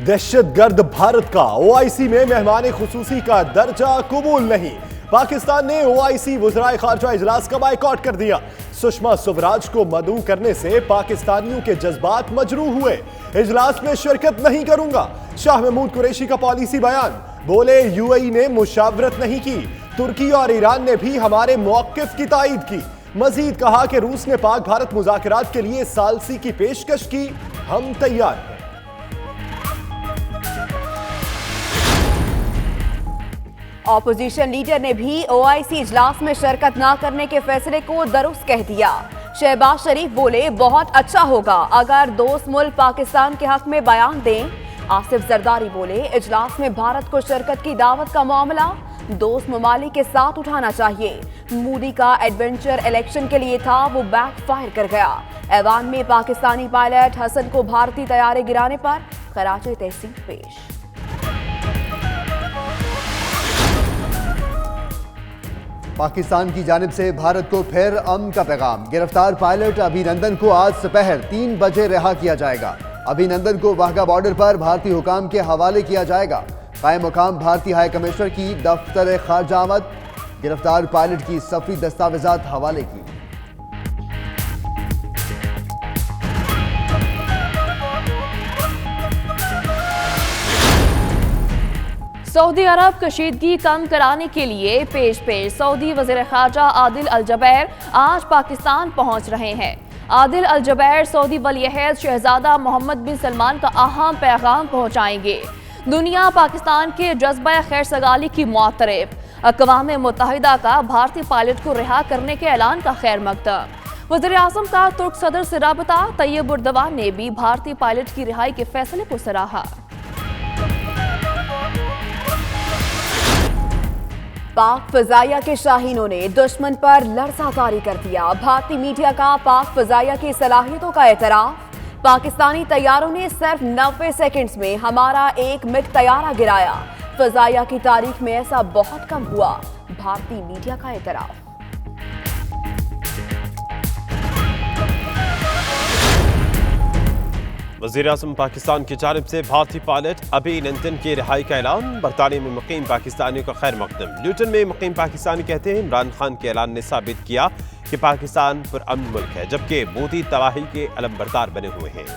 दहशतगर्द भारत का ओआईसी में मेहमान खुसूसी का दर्जा कबूल नहीं। पाकिस्तान ने ओआईसी वज़राए खारजा इजलास का बायकॉट कर दिया। सुषमा स्वराज को मदऊ करने से पाकिस्तानियों के जज्बात मजरूह हुए। इजलास में शिरकत नहीं करूंगा, शाह महमूद कुरैशी का पॉलिसी बयान। बोले यूएई ने मुशावरत नहीं की, तुर्की और ईरान ने भी हमारे मौक़िफ़ की तायीद की। मजीद कहा कि रूस ने पाक भारत मुज़ाकरात के लिए सालसी की पेशकश की, हम तैयार हैं। ऑपोजिशन लीडर ने भी ओआईसी इजलास में शिरकत न करने के फैसले को दुरुस्त कह दिया। शहबाज शरीफ बोले बहुत अच्छा होगा अगर दोस्त मुल्क पाकिस्तान के हक में बयान दें। आसिफ जरदारी बोले इजलास में भारत को शिरकत की दावत का मामला दोस्त ममालिक के साथ उठाना चाहिए। मोदी का एडवेंचर इलेक्शन के लिए था, वो बैकफायर कर गया। ऐवान में पाकिस्तानी पायलट हसन को भारतीय तैयारे गिराने पर खराज तहसीन पेश। पाकिस्तान की जानिब से भारत को फिर अमन का पैगाम। गिरफ्तार पायलट अभिनंदन को आज दोपहर 3 बजे रिहा किया जाएगा। अभिनंदन को वाघा बॉर्डर पर भारतीय हुकाम के हवाले किया जाएगा। कायम मुकाम भारतीय हाई कमिश्नर की दफ्तर खारजा आमद। गिरफ्तार पायलट की सफरी दस्तावेजात हवाले की। सऊदी अरब कशीदगी कम कराने के लिए पेश सऊदी वज़ीर ख़ारजा आदिल अल जबैर आज पाकिस्तान पहुंच रहे हैं। आदिल अल जबैर सऊदी वली-ए-अहद शहजादा मोहम्मद बिन सलमान का अहम पैगाम पहुंचाएंगे। दुनिया पाकिस्तान के जज्बा खैर सगाली की मुतरफ। अक़वाम मुत्तहिदा का भारतीय पायलट को रिहा करने के ऐलान का खैर मकदम। वज़ीर आज़म का तुर्क सदर से राबता तैयब उर्दवान ने भी भारतीय पायलट की रिहाई के फैसले को सराहा। पाक फजाइया के शाहीनों ने दुश्मन पर लरज़ा तारी कर दिया। भारतीय मीडिया का पाक फजाइया की सलाहियतों का एतराफ। पाकिस्तानी तैयारों ने सिर्फ 90 सेकंड्स में हमारा एक मिग तैयारा गिराया। फजाइया की तारीख में ऐसा बहुत कम हुआ। भारतीय मीडिया का एतराफ। वज़ीर-ए-आज़म पाकिस्तान की जानिब से भारतीय पायलट अभिनंदन की रिहाई का ऐलान। बरतानिया में मुकीम पाकिस्तानियों का खैर मकदम। ल्यूटन में मुकीम पाकिस्तानी कहते हैं इमरान खान के ऐलान ने साबित किया कि पाकिस्तान पुरअमन मुल्क है, जबकि मोदी तबाही के अलमबरदार बने हुए हैं।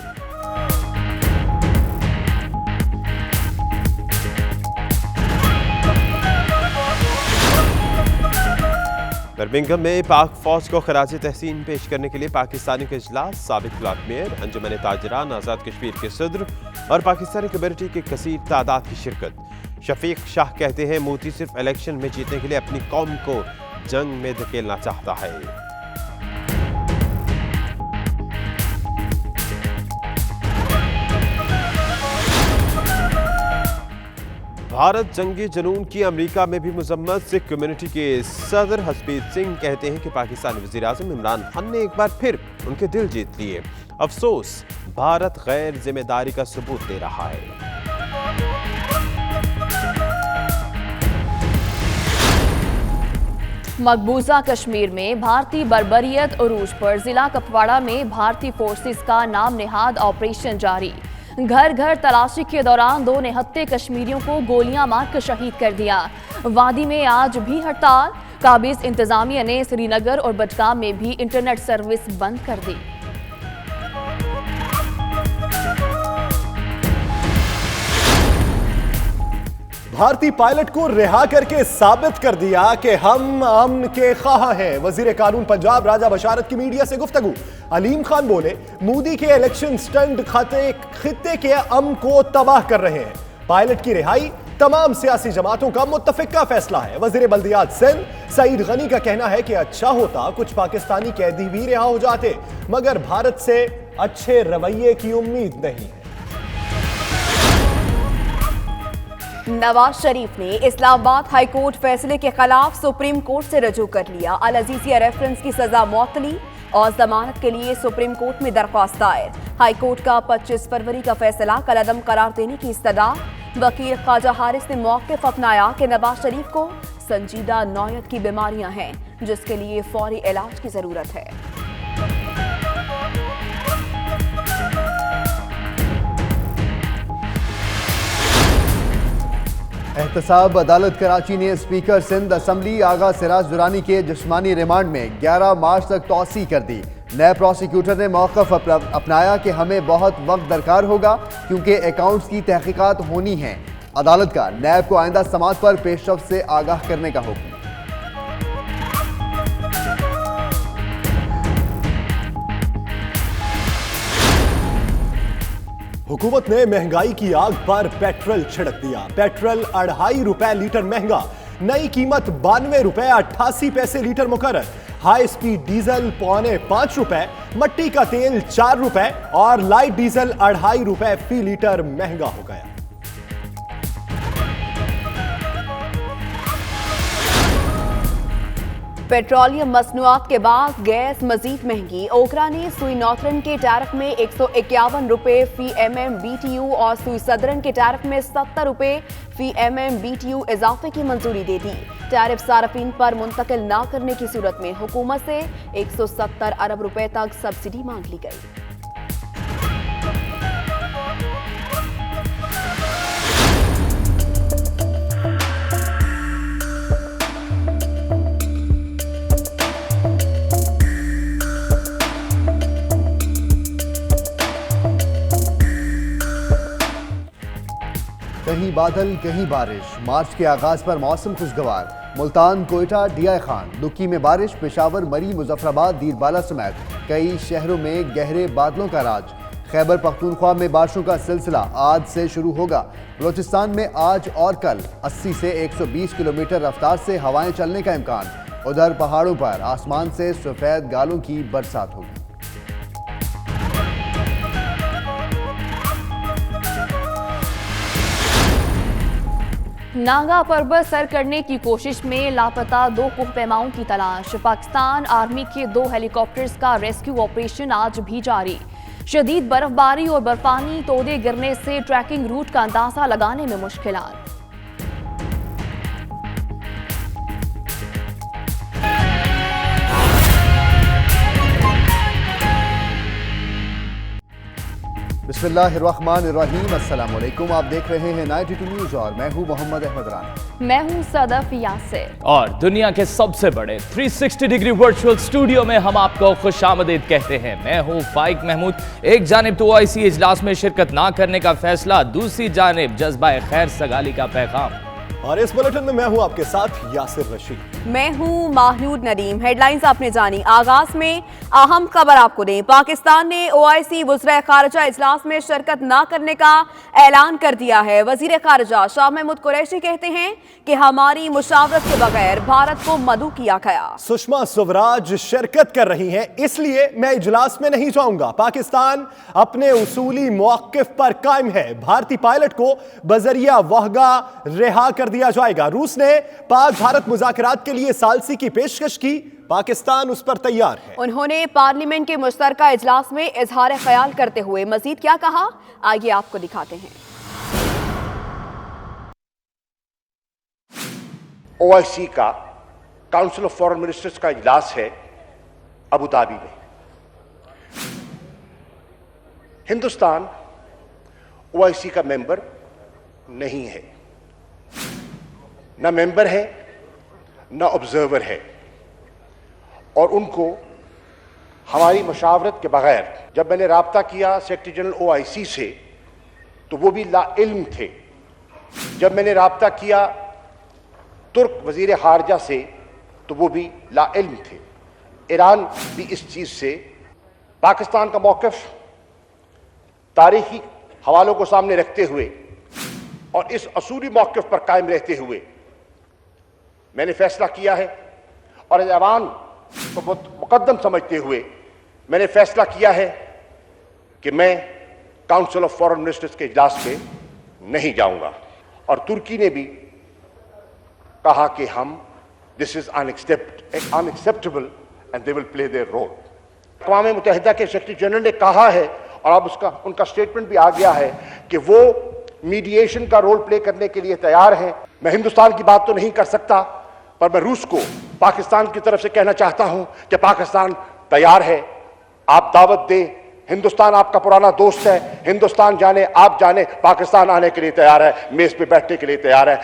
बर्मिंघम में पाक फौज को खराज तहसीन पेश करने के लिए पाकिस्तानी का इजलास। साबिक ब्लॉक मेयर, अंजुमन ताजरान, आज़ाद कश्मीर के सदर और पाकिस्तानी कम्युनिटी की कसीर तादाद की शिरकत। शफीक शाह कहते हैं मोदी सिर्फ इलेक्शन में जीतने के लिए अपनी कौम को जंग में धकेलना चाहता है। भारत जंगी जनून की अमेरिका में भी मुजम्मत। सिख कम्युनिटी के सदर हसबीर सिंह कहते हैं कि पाकिस्तानी वज़ीर-ए-आज़म इमरान खान ने एक बार फिर उनके दिल जीत लिए। अफसोस भारत गैर जिम्मेदारी का सबूत दे रहा है। मकबूजा कश्मीर में भारतीय बर्बरियत उरूज पर जिला कपवाड़ा में भारतीय फोर्सेस का नाम नेहाद ऑपरेशन जारी। घर घर तलाशी के दौरान 2 निहत्थे कश्मीरियों को गोलियां मारकर शहीद कर दिया। वादी में आज भी हड़ताल। काबिज इंतजामिया ने श्रीनगर और बडगाम में भी इंटरनेट सर्विस बंद कर दी। भारतीय पायलट को रिहा करके साबित कर दिया कि हम अमन के ख्वाह हैं। वजीर कानून पंजाब राजा बशारत की मीडिया से गुफ्तगू। अलीम खान बोले मोदी के इलेक्शन स्टंट खित्ते के अमन को तबाह कर रहे हैं। पायलट की रिहाई तमाम सियासी जमातों का मुत्तफिका फैसला है। वजीर बल्दियात सिंध सईद गनी का कहना है कि अच्छा होता कुछ पाकिस्तानी कैदी भी रिहा हो जाते, मगर भारत से अच्छे रवैये की उम्मीद नहीं है। नवाज शरीफ ने इस्लामाबाद हाई कोर्ट फैसले के खिलाफ सुप्रीम कोर्ट से रजू कर लिया। अल अजीजिया रेफरेंस की सजा मुअत्तली और जमानत के लिए सुप्रीम कोर्ट में दरख्वास्त दायर। हाई कोर्ट का 25 फरवरी का फैसला कलअदम करार देने की इस्तदा। वकील ख्वाजा हारिस ने मौक़िफ़ अपनाया कि नवाज शरीफ को संजीदा नौयत की बीमारियां हैं जिसके लिए फौरी इलाज की जरूरत है। एहतसाब अदालत कराची ने स्पीकर सिंध असम्बली आगा सिराज दुरानी के जिस्मानी रिमांड में 11 मार्च तक तौसी कर दी। नए प्रोसिक्यूटर ने मौक़िफ़ अपनाया कि हमें बहुत वक्त दरकार होगा क्योंकि अकाउंट्स की तहकीकात होनी है। अदालत का नैब को आइंदा समात पर पेशरफ्त से आगाह करने का हुक्म। हुकूमत ने महंगाई की आग पर पेट्रोल छिड़क दिया। पेट्रोल 2.5 रुपए लीटर महंगा, नई कीमत 92 रुपए 88 पैसे लीटर मुकर्रर। हाई स्पीड डीजल 4.25 रुपए, मट्टी का तेल 4 रुपए और लाइट डीजल 2.5 रुपए फी लीटर महंगा हो गया। पेट्रोलियम मसनूआत के बाद गैस मजीद महंगी। ओकरा ने सुई नॉर्थरन के टैरिफ में 151 रुपए फी MMBTU और सुई सदरन के टैरिफ में 70 रुपए फी MMBTU इजाफे की मंजूरी दे दी। टैरिफ सार्फिन पर मुंतकिल ना करने की सूरत में हुकूमत से 170 अरब रुपए तक सब्सिडी मांग ली गई। कहीं बादल कहीं बारिश। मार्च के आगाज पर मौसम खुशगवार। मुल्तान, कोयटा, डीआई खान, दुक्की में बारिश। पेशावर, मरी, मुजफ्फराबाद, दीरबाला समेत कई शहरों में गहरे बादलों का राज। खैबर पख्तूनख्वा में बारिशों का सिलसिला आज से शुरू होगा। बलोचिस्तान में आज और कल 80 से 120 किलोमीटर रफ्तार से हवाएं चलने का इम्कान। उधर पहाड़ों पर आसमान से सफेद गालों की बरसात होगी। नांगा पर्वत सर करने की कोशिश में लापता 2 कोहपैमाओं की तलाश। पाकिस्तान आर्मी के 2 हेलीकॉप्टर्स का रेस्क्यू ऑपरेशन आज भी जारी। शदीद बर्फबारी और बर्फानी तोदे गिरने से ट्रैकिंग रूट का अंदाजा लगाने में मुश्किलात। बिस्मिल्लाहिर्रहमानिर्रहीम। अस्सलाम वालेकुम। आप देख रहे हैं 92 न्यूज़ और मैं हूं मोहम्मद अहमद राना। मैं हूं सदफ यासिर और दुनिया के सबसे बड़े 360 डिग्री वर्चुअल स्टूडियो में हम आपको खुशामदीद कहते हैं। मैं हूं फाइक महमूद। एक जानिब तो OIC इजलास में शिरकत ना करने का फैसला, दूसरी जानिब जज्बा खैर सगाली का पैगाम। और इस बुलेटिन में मैं हूं आपके साथ यासिर रशीद। मैं हूं माहनूद नदीम। हेडलाइंस आपने जानी। आगाज में अहम खबर आपको दें। पाकिस्तान ने OIC वज़ीर ख़ारिजा इजलास में शिरकत ना करने का ऐलान कर दिया है। वज़ीर ख़ारिजा शाह महमूद कुरैशी कहते हैं कि हमारी मुशावरत के बगैर भारत को मदऊ किया गया। सुषमा स्वराज शिरकत कर रही हैं, इसलिए मैं इजलास में नहीं जाऊंगा। पाकिस्तान अपने उसूली मौक़िफ़ पर कायम है। भारतीय पायलट को बजरिया वहगा रिहा कर दिया जाएगा। रूस ने पाक भारत मुज़ाकरात के लिए सालसी की पेशकश की, पाकिस्तान उस पर तैयार है। उन्होंने पार्लियामेंट के मुश्तरका इजलास में इजहार ख्याल करते हुए मजीद क्या कहा, आइए आपको दिखाते हैं। OIC का काउंसिल ऑफ फॉरेन मिनिस्टर्स का इजलास है अबू धाबी में। हिंदुस्तान OIC का मेंबर नहीं है, न मेंबर है न ऑब्जर्वर है, और उनको हमारी मशावरत के बगैर, जब मैंने राब्ता किया सेक्रेटरी जनरल OIC से तो वो भी लाइल्म थे। जब मैंने राब्ता किया तुर्क वजीर खारजा से तो वो भी लाइल्म थे। ईरान भी इस चीज़ से, पाकिस्तान का मौक़िफ़ तारीखी हवालों को सामने रखते हुए और इस असूली मौक़िफ़ पर कायम रहते हुए मैंने फैसला किया है, और ऐवान को मुकद्दम समझते हुए मैंने फैसला किया है कि मैं काउंसिल ऑफ फॉरेन मिनिस्टर्स के इजलास पे नहीं जाऊंगा। और तुर्की ने भी कहा कि हम this is unacceptable and they will play their role. अक़वाम मुत्तहिदा के सेक्रेटरी जनरल ने कहा है, और अब उनका स्टेटमेंट भी आ गया है कि वो मीडिएशन का रोल प्ले करने के लिए तैयार हैं। मैं हिंदुस्तान की बात तो नहीं कर सकता, पर मैं रूस को पाकिस्तान की तरफ से कहना चाहता हूं कि पाकिस्तान तैयार है। आप दावत दें, हिंदुस्तान आपका पुराना दोस्त है। हिंदुस्तान जाने आप जाने, पाकिस्तान आने के लिए तैयार है, मेज पे बैठने के लिए तैयार है।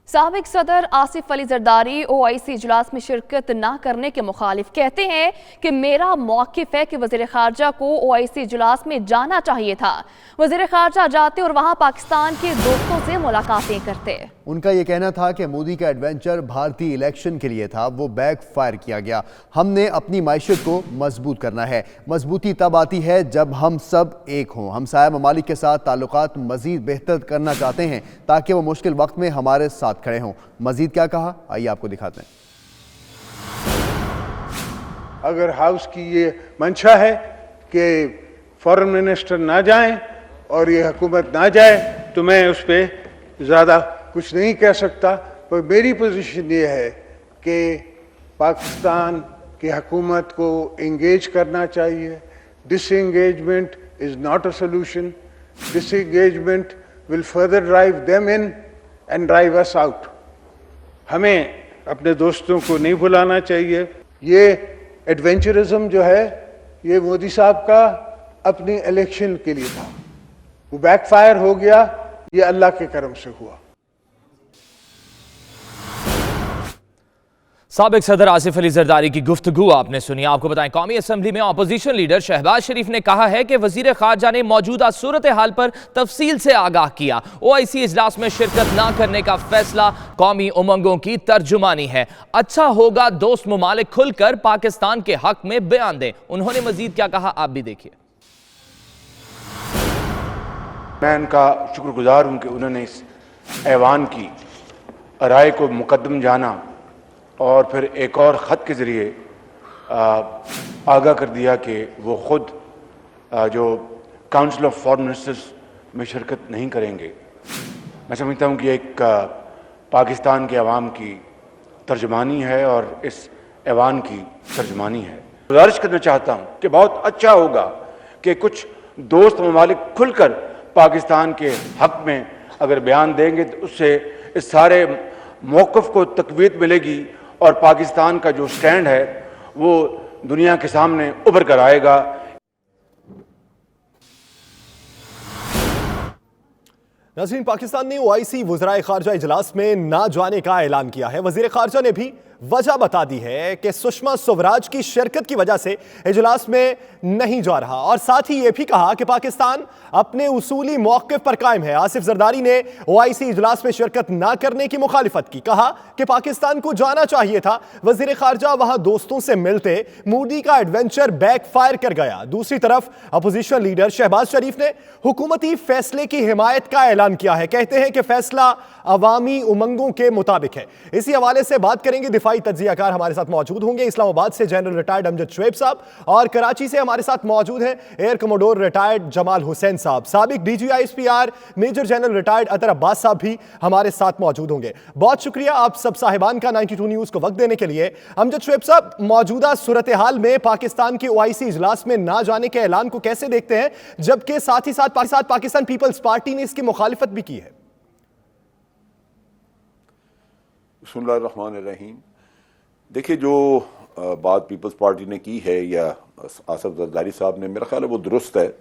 साबिक सदर आसिफ अली जरदारी ओआईसी इजलास में शिरकत न करने के मुखालिफ कहते हैं कि मेरा मौक़िफ़ है कि वज़ीर ख़ारजा को ओआईसी इजलास में जाना चाहिए था। वज़ीर ख़ारजा जाते और वहाँ पाकिस्तान के दोस्तों से मुलाकातें करते। उनका यह कहना था कि मोदी का एडवेंचर भारतीय इलेक्शन के लिए था, वो बैक फायर किया गया। हमने अपनी मायशत को मजबूत करना है। मजबूती तब आती है जब हम सब एक हों। हमसाया ममालिक के साथ ताल्लुकात मजीद बेहतर करना चाहते हैं ताकि वो मुश्किल वक्त में हमारे साथ खड़े हों। मजीद क्या कहा, आइए आपको दिखाते हैं। अगर हाउस की ये मंशा है कि फॉरेन मिनिस्टर ना जाएं और ये हुकूमत ना जाए तो मैं उस पर ज़्यादा कुछ नहीं कह सकता, पर मेरी पोजीशन ये है कि पाकिस्तान की हुकूमत को इंगेज करना चाहिए। Disengagement is not a solution. Disengagement will further drive them in and drive us out. हमें अपने दोस्तों को नहीं भुलाना चाहिए। ये एडवेंचरिज्म जो है ये मोदी साहब का अपनी इलेक्शन के लिए था, वो बैकफायर हो गया, ये अल्लाह के करम से हुआ। साबिक सदर आसिफ अली जरदारी की गुफ्तगू आपने सुनी। आपको बताएं, कौमी असम्बली में अपोजिशन लीडर शहबाज शरीफ ने कहा है कि वजीर खारजा ने मौजूदा सूरत हाल पर तफसील से आगाह किया। ओआईसी इजलास में शिरकत न करने का फैसला कौमी उमंगों की तर्जुमानी है। अच्छा होगा दोस्त ममालिक खुलकर पाकिस्तान के हक में बयान दें। उन्होंने मजीद क्या कहा, आप भी देखिए। मैं उनका शुक्रगुजार हूँ कि उन्होंने इस ऐवान की राय को मुकद्दम जाना और फिर एक और ख़त के ज़रिए आगाह कर दिया कि वो ख़ुद जो काउंसिल ऑफ फॉरेन मिनिस्टर्स में शिरकत नहीं करेंगे। मैं समझता हूँ कि एक पाकिस्तान के अवाम की तर्जुमानी है और इस ऐवान की तर्जुमानी है। गुजारिश करना चाहता हूँ कि बहुत अच्छा होगा कि कुछ दोस्त ममालिक खुलकर पाकिस्तान के हक़ में अगर बयान देंगे तो उससे इस सारे मौक़िफ़ को तक़वीत मिलेगी और पाकिस्तान का जो स्टैंड है वो दुनिया के सामने उभर कर आएगा। नाज़रीन, पाकिस्तान ने ओआईसी वज़राए ख़ारजा इजलास में ना जाने का ऐलान किया है। वज़ीर ख़ारजा ने भी वजह बता दी है कि सुषमा स्वराज की शिरकत की वजह से इजलास में नहीं जा रहा और साथ ही यह भी कहा कि पाकिस्तान अपने उसूली मौक़िफ़ पर कायम है। आसिफ जरदारी ने ओआईसी इजलास में शिरकत ना करने की मुखालिफत की। कहा कि पाकिस्तान को जाना चाहिए था। वज़ीर ख़ारजा वहां दोस्तों से मिलते मोदी का एडवेंचर बैकफायर कर गया। दूसरी तरफ अपोजिशन लीडर शहबाज शरीफ ने हुकूमती फैसले की हिमायत का ऐलान किया है। कहते हैं कि फैसला अवामी उमंगों के मुताबिक है। इसी हवाले से बात करेंगे। दिफाई तज्जियाकार हमारे साथ मौजूद होंगे। इस्लामाबाद से जनरल रिटायर्ड अमजद शुएब साहब और कराची से हमारे साथ मौजूद हैं air commodore retired Jamal Hussain साहब। साबिक DGISPR मेजर जनरल रिटायर्ड अतर अब्बास साहब भी हमारे साथ मौजूद होंगे। बहुत शुक्रिया आप सब साहिबान का 92 न्यूज़ को वक्त देने के लिए। अमजद शुएब साहब, मौजूदा सूरत हाल में पाकिस्तान के ओआईसी इजलास में ना जाने के ऐलान को कैसे देखते हैं, जबकि साथ ही साथ पाकिस्तान पीपल्स पार्टी ने इसकी मुखालिफत भी की है? बिस्मिल्लाहिर्रहमानिर्रहीम। देखिए, जो बात पीपल्स पार्टी ने की है या आसिफ जरदारी साहब ने, मेरा ख्याल है वो दुरुस्त है।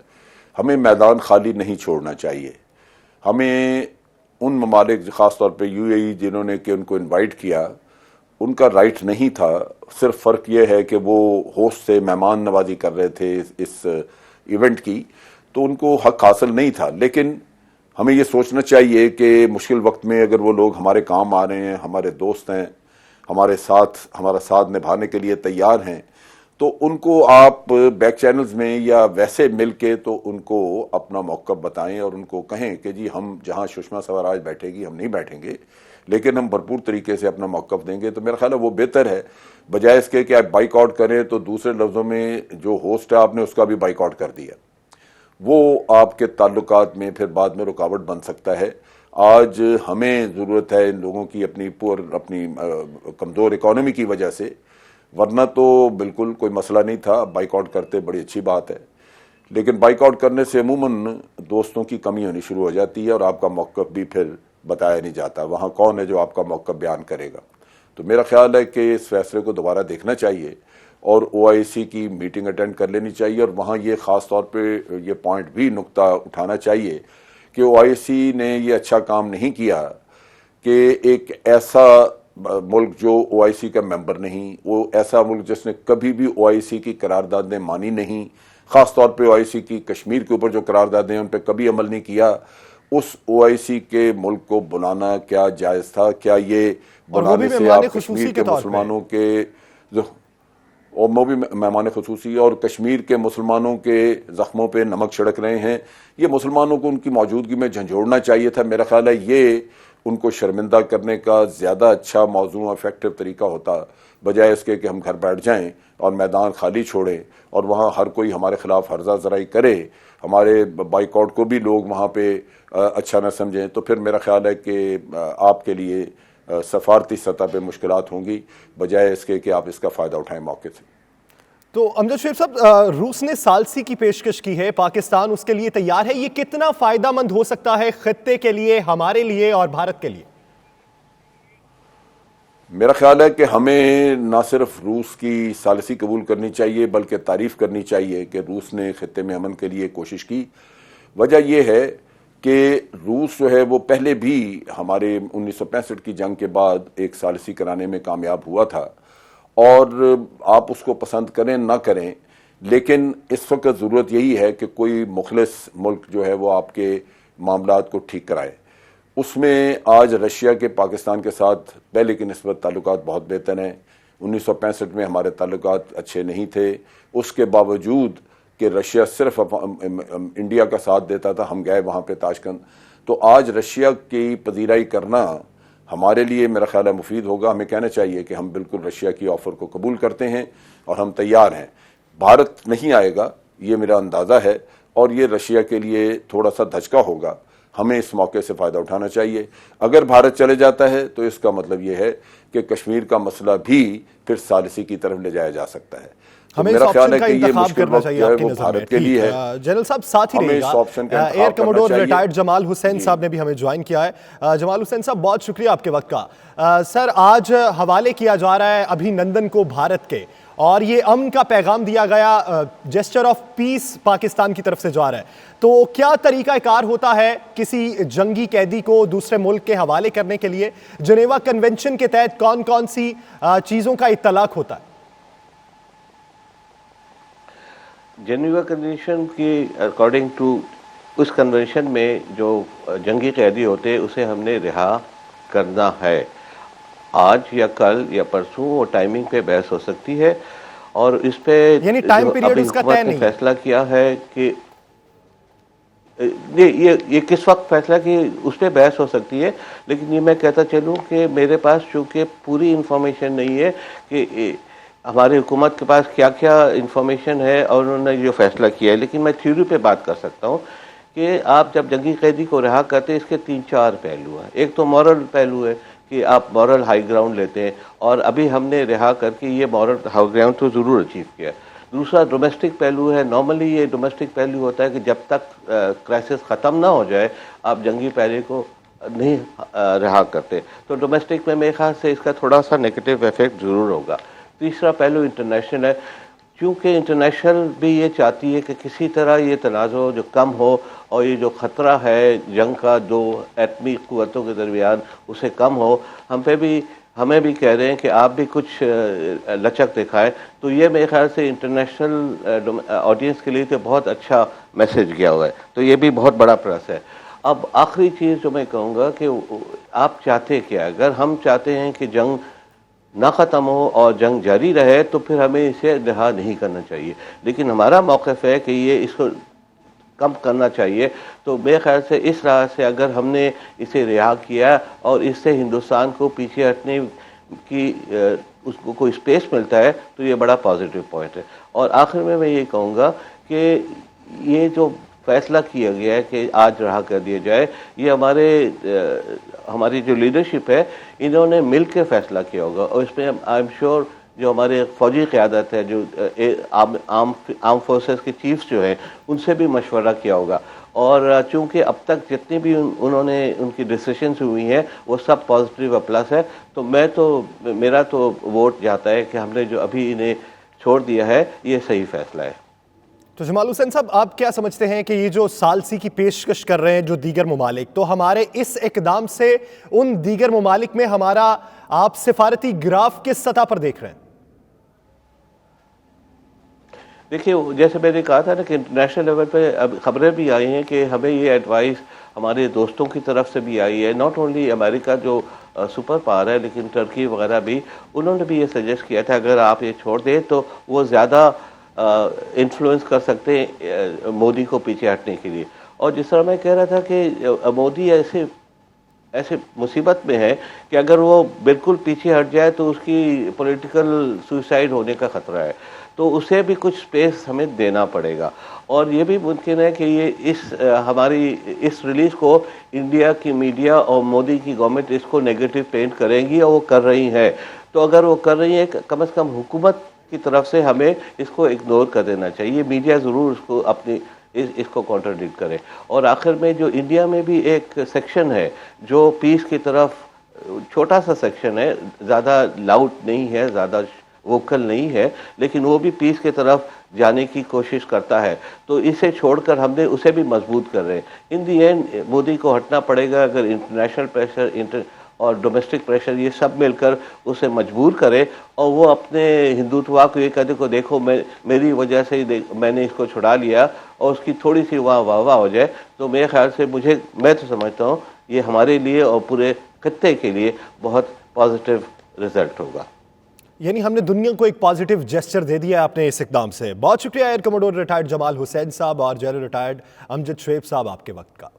हमें मैदान खाली नहीं छोड़ना चाहिए। हमें उन ममालिक ख़ास तौर पे UAE जिन्होंने कि उनको इनवाइट किया, उनका राइट नहीं था। सिर्फ फ़र्क ये है कि वो होस्ट से मेहमान नवाजी कर रहे थे इस इवेंट की, तो उनको हक हासिल नहीं था। लेकिन हमें ये सोचना चाहिए कि मुश्किल वक्त में अगर वो लोग हमारे काम आ रहे हैं, हमारे दोस्त हैं, हमारे साथ हमारा साथ निभाने के लिए तैयार हैं, तो उनको आप बैक चैनल्स में या वैसे मिल के तो उनको अपना मौक़िफ़ बताएं और उनको कहें कि जी हम जहां सुषमा स्वराज बैठेगी हम नहीं बैठेंगे, लेकिन हम भरपूर तरीके से अपना मौक़िफ़ देंगे। तो मेरा ख्याल है वो बेहतर है, बजाय इसके कि आप बाइकआउट करें तो दूसरे लफ्ज़ों में जो होस्ट है आपने उसका भी बाइकआउट कर दिया। वो आपके ताल्लुकात में फिर बाद में रुकावट बन सकता है। आज हमें ज़रूरत है इन लोगों की अपनी कमज़ोर इकॉनमी की वजह से, वरना तो बिल्कुल कोई मसला नहीं था। बाइकआउट करते बड़ी अच्छी बात है, लेकिन बाइकआउट करने से अमूमन दोस्तों की कमी होनी शुरू हो जाती है और आपका मौक़िफ़ भी फिर बताया नहीं जाता। वहाँ कौन है जो आपका मौक़िफ़ बयान करेगा? तो मेरा ख्याल है कि इस फैसले को दोबारा देखना चाहिए और OIC की मीटिंग अटेंड कर लेनी चाहिए और वहाँ ये ख़ास तौर पे ये पॉइंट भी नुक्ता उठाना चाहिए कि OIC ने ये अच्छा काम नहीं किया कि एक ऐसा मुल्क जो ओआईसी का मेंबर नहीं, वो ऐसा मुल्क जिसने कभी भी ओआईसी की करारदादें मानी नहीं, खास तौर पे ओआईसी की कश्मीर के ऊपर जो करारदादें हैं उन पे कभी अमल नहीं किया, उस ओआईसी के मुल्क को बुलाना क्या जायज था? क्या ये बुलाने से आप कश्मीर के मुसलमानों के और वो भी मेहमान खुसूसी और कश्मीर के मुसलमानों के जख्मों पे नमक छिड़क रहे हैं? ये मुसलमानों को उनकी मौजूदगी में झंझोड़ना चाहिए था। मेरा ख्याल है ये उनको शर्मिंदा करने का ज़्यादा अच्छा मौजू इफेक्टिव तरीका होता, बजाय इसके कि हम घर बैठ जाएं और मैदान खाली छोड़ें और वहाँ हर कोई हमारे खिलाफ हर्जा जराई करे, हमारे बाइकआउट को भी लोग वहाँ पे अच्छा न समझें। तो फिर मेरा ख्याल है कि आपके लिए सफारती सतह पे मुश्किलात होंगी, बजाय इसके कि आप इसका फ़ायदा उठाएं मौके से। तो अमजद शेर साहब, रूस ने सालसी की पेशकश की है, पाकिस्तान उसके लिए तैयार है, ये कितना फायदेमंद हो सकता है खित्ते के लिए, हमारे लिए और भारत के लिए? मेरा ख्याल है कि हमें ना सिर्फ रूस की सालसी कबूल करनी चाहिए बल्कि तारीफ करनी चाहिए कि रूस ने खित्ते में अमन के लिए कोशिश की। वजह यह है कि रूस जो है वो पहले भी हमारे 1965 की जंग के बाद एक सालसी कराने में कामयाब हुआ था, और आप उसको पसंद करें ना करें, लेकिन इस वक्त ज़रूरत यही है कि कोई मुखलिस मुल्क जो है वो आपके मामलात को ठीक कराए। उसमें आज रशिया के पाकिस्तान के साथ पहले की निस्बत ताल्लुकात बहुत बेहतर हैं। 1965 में हमारे ताल्लुकात अच्छे नहीं थे, उसके बावजूद कि रशिया सिर्फ इंडिया का साथ देता था, हम गए वहाँ पे ताशकंद। तो आज रशिया की पजीराई करना हमारे लिए मेरा ख्याल है मुफीद होगा। हमें कहना चाहिए कि हम बिल्कुल रशिया की ऑफ़र को कबूल करते हैं और हम तैयार हैं। भारत नहीं आएगा, ये मेरा अंदाज़ा है, और ये रशिया के लिए थोड़ा सा धचका होगा। हमें इस मौके से फ़ायदा उठाना चाहिए। अगर भारत चले जाता है तो इसका मतलब ये है कि कश्मीर का मसला भी फिर सालिसी की तरफ ले जाया जा सकता है। हमें मेरा ख्याल है कि ये करना मुश्किल चाहिए है आपकी वो नज़र भारत में। के लिए है। जनरल साहब साथ ही रहिएगा। Air commodore retired Jamal Hussain साहब ने भी हमें ज्वाइन किया है। जमाल हुसैन साहब, बहुत शुक्रिया आपके वक्त का। सर, आज हवाले किया जा रहा है अभिनंदन को भारत के, और ये अमन का पैगाम दिया गया, जेस्चर ऑफ पीस पाकिस्तान की तरफ से जा रहा है। तो क्या तरीकाकार होता है किसी जंगी कैदी को दूसरे मुल्क के हवाले करने के लिए? जनेवा कन्वेंशन के तहत कौन कौन सी चीज़ों का इत्तलाक होता है? जेनेवा कन्वेंशन के अकॉर्डिंग टू उस कन्वेंशन में जो जंगी कैदी होते हैं उसे हमने रिहा करना है। आज या कल या परसों वो टाइमिंग पे बहस हो सकती है, और इस पे यानी टाइम पीरियड उसका तय नहीं, फैसला किया है कि ये किस वक्त फैसला कि उस पर बहस हो सकती है। लेकिन ये मैं कहता चलूँ कि मेरे पास चूँकि पूरी इंफॉर्मेशन नहीं है कि हमारी हुकूमत के पास क्या क्या इंफॉर्मेशन है और उन्होंने जो फैसला किया है, लेकिन मैं थ्योरी पे बात कर सकता हूँ कि आप जब जंगी कैदी को रिहा करते हैं इसके 3-4 पहलू हैं। एक तो मॉरल पहलू है कि आप मॉरल हाई ग्राउंड लेते हैं, और अभी हमने रिहा करके ये मॉरल हाई ग्राउंड तो ज़रूर अचीव किया। दूसरा डोमेस्टिक पहलू है। नॉर्मली ये डोमेस्टिक पहलू होता है कि जब तक क्राइसिस ख़त्म ना हो जाए आप जंगी कैदी को नहीं रिहा करते। तो डोमेस्टिक में मेरे ख्याल से इसका थोड़ा सा नेगेटिव इफेक्ट ज़रूर होगा। तीसरा पहलू इंटरनेशनल है, क्योंकि इंटरनेशनल भी ये चाहती है कि किसी तरह ये तनाज़ो जो कम हो और ये जो ख़तरा है जंग का दो एटमी क़ुव्वतों के दरमियान उसे कम हो। हमें भी कह रहे हैं कि आप भी कुछ लचक दिखाएं। तो ये मेरे ख्याल से इंटरनेशनल ऑडियंस के लिए तो बहुत अच्छा मैसेज गया हुआ है, तो ये भी बहुत बड़ा प्लस है। अब आखिरी चीज़ जो मैं कहूँगा कि आप चाहते क्या? अगर हम चाहते हैं कि जंग ना ख़त्म हो और जंग जारी रहे तो फिर हमें इसे रिहा नहीं करना चाहिए, लेकिन हमारा मौक़िफ़ है कि ये इसको कम करना चाहिए। तो मेरे ख्याल से इस राह से अगर हमने इसे रिहा किया और इससे हिंदुस्तान को पीछे हटने की उसको कोई स्पेस मिलता है तो ये बड़ा पॉजिटिव पॉइंट है। और आखिर में मैं ये कहूँगा कि ये जो फैसला किया गया है कि आज रिहा कर दिया जाए, ये हमारी जो लीडरशिप है इन्होंने मिल के फैसला किया होगा, और इसमें आई एम श्योर जो हमारे फौजी क़यादत है, जो आर्म फोर्सेस के चीफ्स जो हैं उनसे भी मशवरा किया होगा। और चूँकि अब तक जितनी भी उनकी डिसीशंस हुई हैं वो सब पॉजिटिव प्लस है, तो मेरा तो वोट जाता है कि हमने जो अभी इन्हें छोड़ दिया है ये सही फैसला है। तो जमाल हुसैन साहब, आप क्या समझते हैं कि ये जो सालसी की पेशकश कर रहे हैं जो दीगर ममालिक, तो हमारे इस इकदाम से उन दीगर ममालिक में हमारा आप सिफारती ग्राफ किस सतह पर देख रहे हैं? देखिए, जैसे मैंने कहा था ना कि इंटरनेशनल लेवल पे अब खबरें भी आई हैं कि हमें ये एडवाइस हमारे दोस्तों की तरफ से भी आई है, नॉट ओनली अमेरिका जो सुपर पावर है लेकिन टर्की वगैरह भी, उन्होंने भी ये सजेस्ट किया था अगर आप ये छोड़ दें तो वो ज़्यादा इन्फ्लुएंस कर सकते हैं मोदी को पीछे हटने के लिए। और जिस तरह मैं कह रहा था कि मोदी ऐसे मुसीबत में है कि अगर वो बिल्कुल पीछे हट जाए तो उसकी पॉलिटिकल सुसाइड होने का खतरा है, तो उसे भी कुछ स्पेस हमें देना पड़ेगा। और ये भी मुमकिन है कि ये हमारी इस रिलीज को इंडिया की मीडिया और मोदी की गवर्नमेंट इसको नेगेटिव पेंट करेंगी, और वो कर रही है। तो अगर वो कर रही है, कम से कम हुकूमत की तरफ से हमें इसको इग्नोर कर देना चाहिए। मीडिया ज़रूर उसको अपनी इसको कॉन्ट्रडिक्ट करे। और आखिर में जो इंडिया में भी एक सेक्शन है जो पीस की तरफ, छोटा सा सेक्शन है, ज़्यादा लाउड नहीं है, ज़्यादा वोकल नहीं है, लेकिन वो भी पीस की तरफ जाने की कोशिश करता है। तो इसे छोड़कर हमने उसे भी मजबूत कर रहे हैं। इन दी एंड मोदी को हटना पड़ेगा अगर इंटरनेशनल प्रेशर और डोमेस्टिक प्रेशर ये सब मिलकर उसे मजबूर करे और वो अपने हिंदुत्व को ये कहते को देखो मेरी वजह से ही मैंने इसको छुड़ा लिया, और उसकी थोड़ी सी वहाँ वाह हो जाए, तो मेरे ख्याल से मैं तो समझता हूँ ये हमारे लिए और पूरे खत्ते के लिए बहुत पॉजिटिव रिजल्ट होगा। यानी हमने दुनिया को एक पॉजिटिव जेस्चर दे दिया है अपने इस इकदाम से। बहुत शुक्रिया air commodore retired Jamal Hussain साहब और जनरल रिटायर्ड अमजद शुएब साहब आपके वक्त का।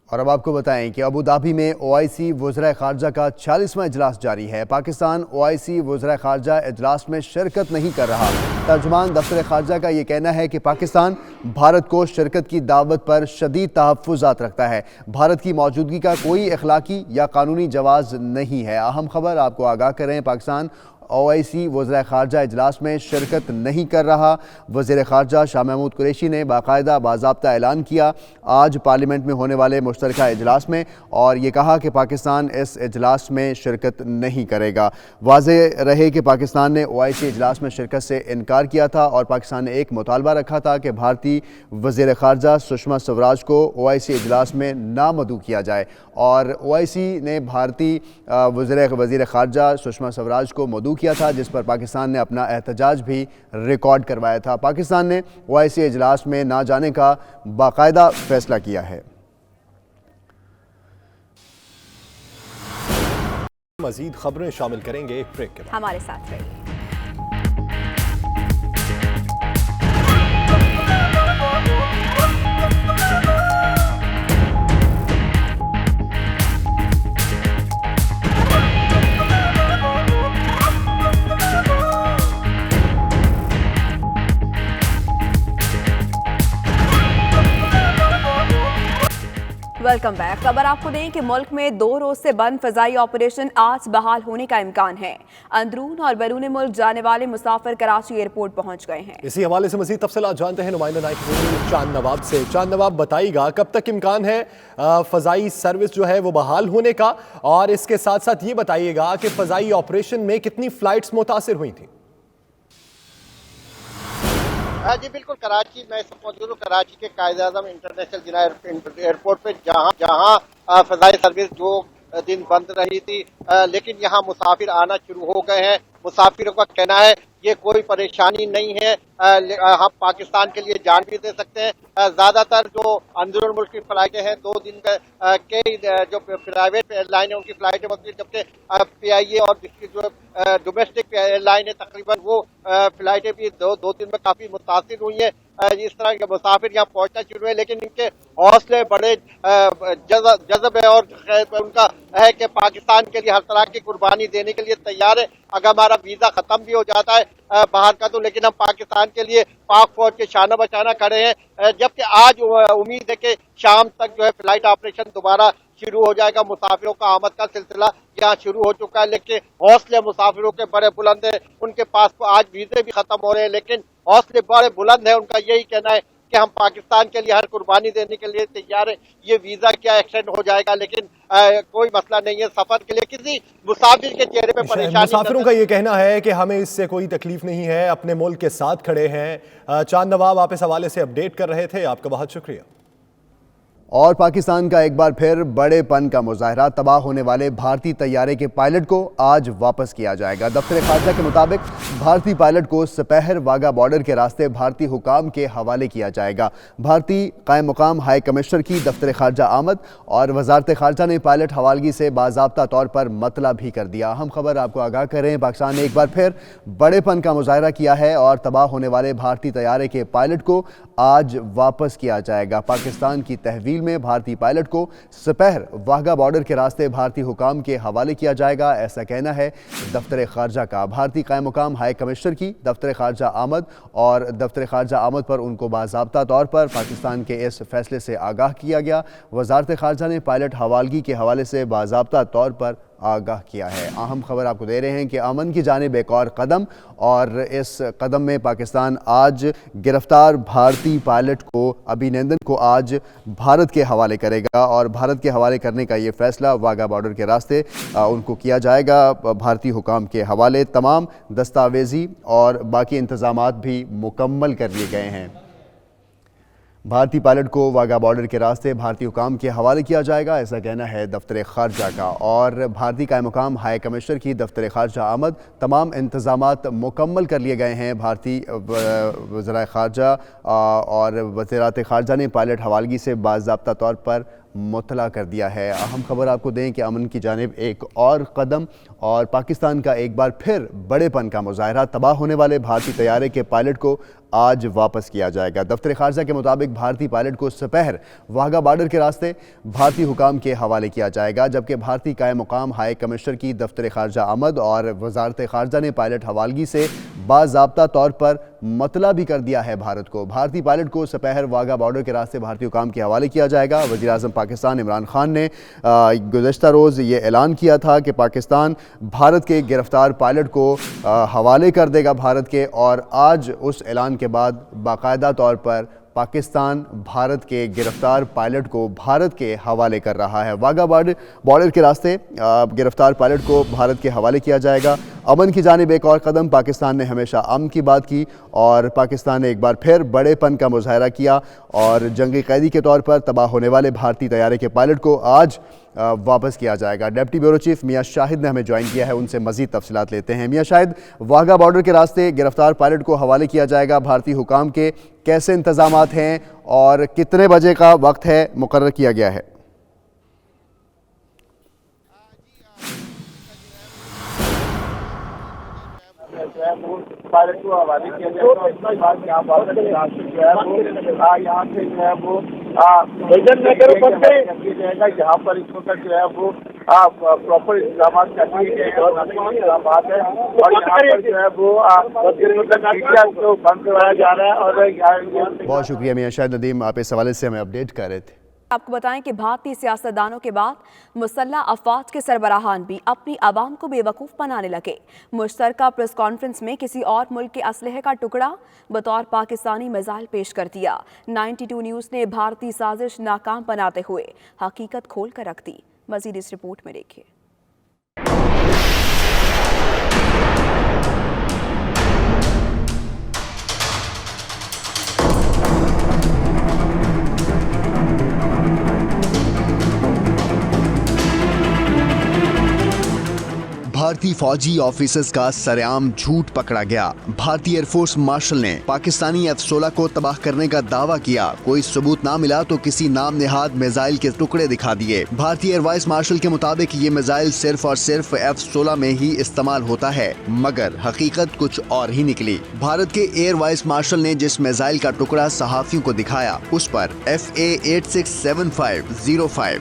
और अब आपको बताएं कि अबू धाबी में ओआईसी वज़राए ख़ारजा का 40वां इजलास जारी है। पाकिस्तान ओआईसी वज़राए ख़ारजा इजलास में शिरकत नहीं कर रहा। तर्जुमान दफ्तर ख़ारजा का ये कहना है कि पाकिस्तान भारत को शिरकत की दावत पर शदीद तहफ़्फ़ुज़ात रखता है। भारत की मौजूदगी का कोई अखलाकी या कानूनी जवाज़ नहीं है। अहम खबर आपको आगाह कर रहे हैं, पाकिस्तान ओआईसी वज़राए ख़ारजा इजलास में शिरकत नहीं कर रहा। वज़ीर ख़ारजा शाह महमूद कुरैशी ने बाकायदा बाज़ाब्ता ऐलान किया आज पार्लियामेंट में होने वाले मुश्तरका इजलास में, और ये कहा कि पाकिस्तान इस इजलास में शिरकत नहीं करेगा। वाज़ेह रहे कि पाकिस्तान ने ओआईसी इजलास में शिरकत से इनकार किया था और पाकिस्तान ने एक मुतालबा रखा था कि भारतीय वज़ीर ख़ारजा सुषमा स्वराज को ओआईसी इजलास में नामदू किया जाए, और ओआईसी ने भारतीय वज़ीर ख़ारजा सुषमा स्वराज को मदऊ किया था, जिस पर पाकिस्तान ने अपना एहतजाज भी रिकॉर्ड करवाया था। पाकिस्तान ने ओआईसी इजलास में ना जाने का बाकायदा फैसला किया है। मजीद खबरें शामिल करेंगे एक ब्रेक के बाद। हमारे साथ रहिए। Welcome back. खबर आपको दें कि मुल्क में 2 रोज से बंद फजाई ऑपरेशन आज बहाल होने का इम्कान है। अंदरून और बैरून मुल्क जाने वाले मुसाफिर कराची एयरपोर्ट पहुंच गए हैं। इसी हवाले से मजीद तफसीलात जानते हैं नुमाइंदा नायक चांद नवाब से। चांद नवाब, बताइएगा कब तक इम्कान है फजाई सर्विस जो है वो बहाल होने का, और इसके साथ साथ ये बताइएगा कि फजाई ऑपरेशन में कितनी फ्लाइट्स मुतासिर हुई थी? जी बिल्कुल, कराची में मौजूद हूँ। कराची के कायद-ए-आज़म इंटरनेशनल जिना एयरपोर्ट पे जहाँ फजाई सर्विस 2 दिन बंद रही थी, लेकिन यहाँ मुसाफिर आना शुरू हो गए हैं। मुसाफिरों का कहना है ये कोई परेशानी नहीं है, हम पाकिस्तान के लिए जान भी दे सकते हैं। ज्यादातर जो अंदरून मुल्क की फ्लाइटें हैं 2 दिन के जो प्राइवेट एयरलाइन है उनकी फ्लाइटें होती, जबकि PIA और जो डोमेस्टिक एयरलाइन है तकरीबन वो फ्लाइटें भी दो दिन में काफी मुतासिर हुई है। इस तरह के मुसाफिर यहाँ पहुंचना शुरू है, लेकिन इनके हौसले बड़े जज़ब है और उनका है कि पाकिस्तान के लिए हर तरह की कुर्बानी देने के लिए तैयार है। अगर हमारा वीजा खत्म भी हो जाता है बाहर का, तो लेकिन हम पाकिस्तान के लिए पाक फौज के शाना बचाना खड़े हैं। जबकि आज उम्मीद है कि शाम तक जो है फ्लाइट ऑपरेशन दोबारा शुरू हो जाएगा। मुसाफिरों का आमद का सिलसिला यहाँ शुरू हो चुका है, लेकिन हौसले मुसाफिरों के बड़े बुलंद है। उनके पास आज वीजे भी खत्म हो रहे हैं, लेकिन हौसले बड़े बुलंद है। उनका यही कहना है कि हम पाकिस्तान के लिए हर कुर्बानी देने के लिए तैयार है। ये वीजा क्या एक्सटेंड हो जाएगा, लेकिन कोई मसला नहीं है। सफर के लिए किसी मुसाफिर के चेहरे पे परेशानी, मुसाफिरों का ये कहना है कि हमें इससे कोई तकलीफ नहीं है, अपने मुल्क के साथ खड़े हैं। चांद नवाब आप इस हवाले से अपडेट कर रहे थे, आपका बहुत शुक्रिया। और पाकिस्तान का एक बार फिर बड़ेपन का मुजाहरा, तबाह होने वाले भारतीय तैयारे के पायलट को आज वापस किया जाएगा। दफ्तर खारजा के मुताबिक भारतीय पायलट को सपहर वाघा बॉर्डर के रास्ते भारतीय हुकाम के हवाले किया जाएगा। भारतीय कायम मुकाम हाई कमिश्नर की दफ्तर खारजा आमद और वजारत खारजा ने पायलट हवालगी से बाज़ाब्ता तौर पर मतला भी कर दिया। अहम खबर आपको आगाह कर रहे हैं, पाकिस्तान ने एक बार फिर बड़ेपन का मुजाहरा किया है और तबाह होने वाले भारतीय तैयारे के पायलट को आज वापस किया जाएगा। पाकिस्तान की तहवील में भारतीय पायलट को सपहर वाघा बॉर्डर के रास्ते भारतीय हुकाम के हवाले किया जाएगा, ऐसा कहना है दफ्तर खारजा का। भारतीय कायम मुकाम हाई कमिश्नर की दफ्तर खारजा आमद और दफ्तर खारजा आमद पर उनको बाज़ाब्ता तौर पर पाकिस्तान के इस फैसले से आगाह किया गया। वजारत खारजा ने पायलट हवालगी के हवाले से बाज़ाब्ता तौर पर आगाह किया है। अहम खबर आपको दे रहे हैं कि अमन की जानिब एक और कदम, और इस कदम में पाकिस्तान आज गिरफ्तार भारतीय पायलट को अभिनंदन को आज भारत के हवाले करेगा और भारत के हवाले करने का ये फैसला वाघा बॉर्डर के रास्ते उनको किया जाएगा भारतीय हुकाम के हवाले। तमाम दस्तावेजी और बाकी इंतजामात भी मुकम्मल कर लिए गए हैं। भारतीय पायलट को वाघा बॉर्डर के रास्ते भारतीय हुकाम के हवाले किया जाएगा, ऐसा कहना है दफ्तर खारजा का। और भारतीय कायम मुकाम हाई कमिश्नर की दफ्तर खारजा आमद, तमाम इंतजामात मुकम्मल कर लिए गए हैं। भारतीय वज़राए खारजा और वज़ीरात खारजा ने पायलट हवालगी से बाज़ाब्ता तौर पर मुतला कर दिया है। अहम खबर आपको दें कि अमन की जानिब एक और कदम और पाकिस्तान का एक बार फिर बड़ेपन का मुजाहरा, तबाह होने वाले भारतीय तैयारे के पायलट को आज वापस किया जाएगा। दफ्तर खारजा के मुताबिक भारतीय पायलट को सपहर वाघा बॉर्डर के रास्ते भारतीय हुकाम के हवाले किया जाएगा, जबकि भारतीय कायम मुकाम हाई कमिश्नर की दफ्तर खारजा आमद और वजारत खारजा ने पायलट हवालगी से बाज़ाब्ता तौर पर मतला भी कर दिया है भारत को। भारतीय पायलट को सपहर वाघा बॉर्डर के रास्ते भारतीय हुकाम के हवाले किया जाएगा। वज़ीर आज़म पाकिस्तान इमरान खान ने गुज़श्ता रोज़ ये ऐलान किया था कि पाकिस्तान भारत के गिरफ्तार पायलट को हवाले कर देगा भारत के, और आज उस ऐलान के बाद बाकायदा तौर पर पाकिस्तान भारत के गिरफ्तार पायलट को भारत के हवाले कर रहा है। वाघा बॉर्डर के रास्ते गिरफ्तार पायलट को भारत के हवाले किया जाएगा। अमन की जानिब एक और कदम, पाकिस्तान ने हमेशा अमन की बात की और पाकिस्तान ने एक बार फिर बड़ेपन का मुजाहरा किया और जंगी कैदी के तौर पर तबाह होने वाले भारतीय तैयारे के पायलट को आज वापस किया जाएगा। डिप्टी ब्यूरो चीफ मियां शाहिद ने हमें ज्वाइन किया है, उनसे मजीद तफसीलात लेते हैं। मियां शाहिद, वाघा बॉर्डर के रास्ते गिरफ्तार पायलट को हवाले किया जाएगा भारतीय हुकाम के, कैसे इंतजामात हैं और कितने बजे का वक्त है मुकर्रर किया गया है? पायलट को हवाले किया जाएगा। इसके बाद यहाँ पर जो है वो यहाँ से जो है वो जाएगा, यहाँ पर इस वक्त जो है वो प्रॉपर इंतजाम कर लिए गए हैं और इंतजामात है, और यहाँ पर जो है वो बंद करवाया जा रहा है। और बहुत शुक्रिया मियां शाहिद नदीम, आप इस हवाले से हमें अपडेट कर रहे थे। आपको बताएं कि भारतीय सियासतदानों के बाद मुसल्लह अफवाज के सरबराहान भी अपनी आवाम को बेवकूफ़ बनाने लगे। मुश्तरका प्रेस कॉन्फ्रेंस में किसी और मुल्क के असलहे का टुकड़ा बतौर पाकिस्तानी मिसाइल पेश कर दिया। 92 न्यूज़ ने भारतीय साजिश नाकाम बनाते हुए हकीकत खोल कर रख दी। मजीद इस रिपोर्ट में देखिए। भारतीय फौजी ऑफिसर्स का सरेआम झूठ पकड़ा गया। भारतीय एयरफोर्स मार्शल ने पाकिस्तानी F-16 को तबाह करने का दावा किया। कोई सबूत ना मिला तो किसी नाम नेहाद मिसाइल के टुकड़े दिखा दिए। भारतीय एयर वाइस मार्शल के मुताबिक ये मिसाइल सिर्फ और सिर्फ F-16 में ही इस्तेमाल होता है, मगर हकीकत कुछ और ही निकली। भारत के एयर वाइस मार्शल ने जिस मिसाइल का टुकड़ा सहाफियों को दिखाया उस पर FA867505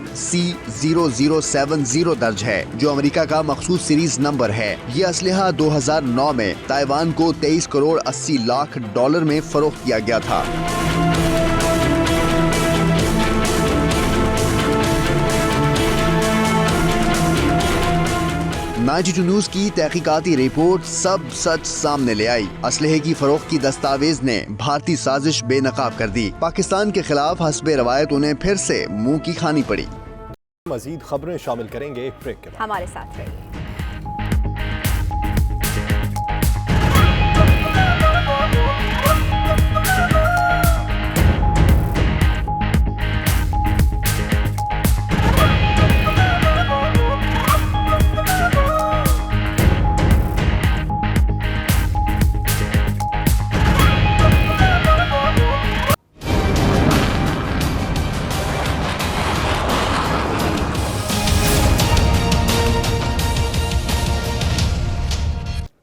C0070 दर्ज है, जो अमेरिका का मखसूस सीरीज नंबर है। ये असलहा 2009 में ताइवान को 23 करोड़ 80 लाख डॉलर में फरोख्त किया गया था। 92 न्यूज की तहकीकाती रिपोर्ट सब सच सामने ले आई। असलहे की फरोख्त की दस्तावेज ने भारतीय साजिश बेनकाब कर दी। पाकिस्तान के खिलाफ हस्बे रवायत उन्हें फिर से मुंह की खानी पड़ी। मजीद खबरें शामिल करेंगे एक ब्रेक के बाद। हमारे साथ रहिए।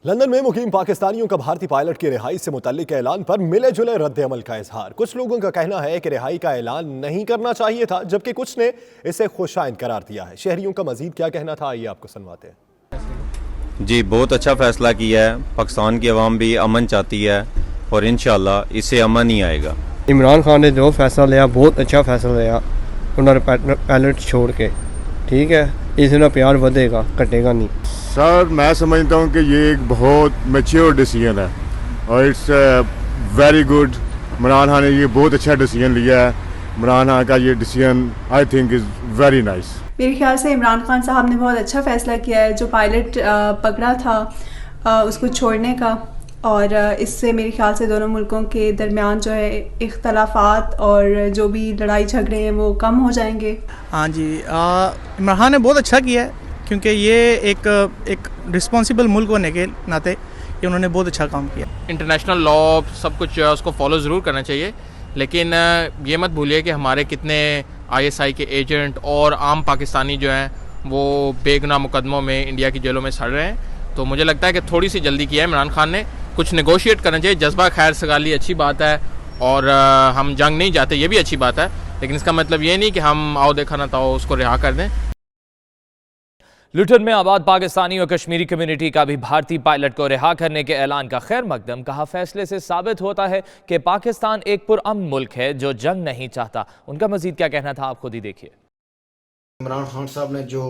लंदन में मुकीम पाकिस्तानियों का भारतीय पायलट की रिहाई से मुतल्लिक ऐलान पर मिले जुले रद्द अमल का इजहार। कुछ लोगों का कहना है कि रिहाई का ऐलान नहीं करना चाहिए था, जबकि कुछ ने इसे खुशाइंद करार दिया है। शहरियों का मजीद क्या कहना था, आइए आपको सुनवाते हैं। जी, बहुत अच्छा फैसला किया है। पाकिस्तान की आवाम भी अमन चाहती है और इंशाल्लाह इससे अमन ही आएगा। इमरान खान ने जो फैसला लिया बहुत अच्छा फैसला लिया, उन्होंने पायलट छोड़ के, ठीक है, इसमें प्यार बढ़ेगा, घटेगा नहीं। सर, मैं समझता हूँ कि ये एक बहुत मैच्योर डिसीजन है और it's very good. Imran Khan ने ये बहुत अच्छा डिसीजन लिया है। इमरान खान का ये decision I think is very nice. मेरे ख्याल से इमरान खान साहब ने बहुत अच्छा फैसला किया है, जो पायलट पकड़ा था उसको छोड़ने का, और इससे मेरे ख्याल से दोनों मुल्कों के दरमियान जो है इख्तलाफात और जो भी लड़ाई झगड़े हैं वो कम हो जाएंगे। हाँ जी, इमरान खान ने बहुत अच्छा किया है, क्योंकि ये एक रिस्पॉन्सिबल मुल्क होने के नाते ये उन्होंने बहुत अच्छा काम किया। इंटरनेशनल लॉ सब कुछ जो है उसको फॉलो ज़रूर करना चाहिए, लेकिन ये मत भूलिए कि हमारे कितने ISI के एजेंट और आम पाकिस्तानी जो हैं वो बेगुनाह मुकदमों में इंडिया की जेलों में सड़ रहे हैं। तो मुझे लगता है कि थोड़ी सी जल्दी किया है इमरान खान ने, कुछ नेगोशिएट करना चाहिए। जज्बा खैर सगाली अच्छी बात है और हम जंग नहीं चाहते, ये भी अच्छी बात है, लेकिन इसका मतलब ये नहीं कि हम आओ देखा ना ताओ उसको रिहा कर दें। लुटन में आबाद पाकिस्तानी और कश्मीरी कम्युनिटी का भी भारतीय पायलट को रिहा करने के ऐलान का खैर मकदम। कहा, फैसले से साबित होता है कि पाकिस्तान एक पुरअमन मुल्क है जो जंग नहीं चाहता। उनका मजीद क्या कहना था, आप खुद ही देखिए। इमरान खान साहब ने जो